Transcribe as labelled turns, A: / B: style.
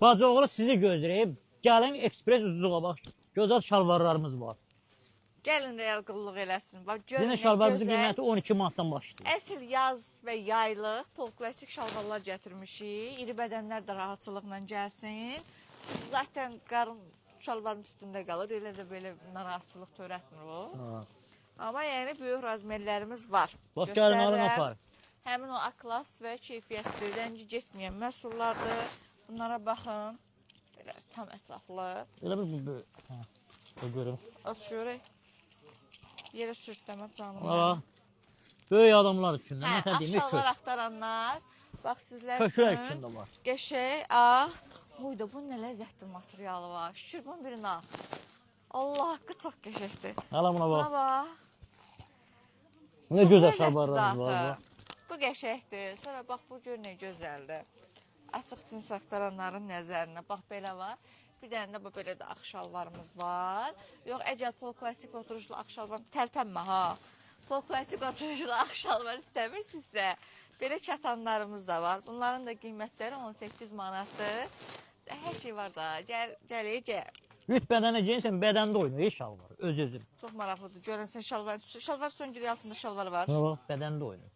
A: Bacı oğlu sizi gözləyib. Gəlin ekspres ucuzluğa bax. Gözəl şalvarlarımız var.
B: Gəlin real qulluq eləsin. Bax, görün
A: Yine
B: nə
A: şalvarımızın
B: gözəl.
A: qiyməti 12 manatdan başlayır.
B: Əsl yaz və yaylıq pol klasik şalvarlar gətirmişik. İri bədənlər də rahatçılıqla gəlsin. Zaten qarın şalvarın üstündə qalır. Elə də belə narahatçılıq törətmir o.
A: Ha.
B: Amma yəni böyük razmerlərimiz var.
A: Bax gəlin alın
B: Göstərirəm.
A: apar.
B: Həmin o A-klas və keyfiyyətli, rəngi getməyən məhsullardır. Bunlara baxın. Belə tam ətraflı.
A: Elə bir bu. Ha. Görürüm.
B: Açıyoruz. Yerə sürtləmə canım.
A: Valla. Böyük adamlar üçün də
B: Hə,
A: nə deyim,
B: şalvar
A: kök.
B: axtaranlar. Bax sizlər
A: Köklər üçün də var.
B: Qəşəng, ağ. Uyda bunun nə ləzzətli materialı var. Şükür bunun birini al. Allah haqqı çox qəşəngdir.
A: Hala buna
B: Buna
A: bax.
B: bax.
A: Nə
B: Çox
A: gözəl
B: ləzzətlidir
A: şalvarlarımız var.
B: axı.
A: Bax.
B: Bu qəşəngdir. Sonra bax bu gör nə gözəldir. Açıq cins axtaranların nəzərinə bax belə var. Bir dənə də bu belə də ağ şalvarımız var. Yox, əgər pol klasik oturuşlu ağ şalvar tərpənmə ha. Pol klasik oturuşlu ağ şalvar istəmirsinizsə, belə çatanlarımız da var. Bunların da qiymətləri 18 manatdır. Hər şey var da. Gəl.
A: Lüt bədənə geyinsən, bədəndə oynayır şalvar. Öz-özün.
B: Çox maraqlıdır. Görən sən şalvar söngülü altında şalvar var.
A: Buna bax, bədəndə oynayır.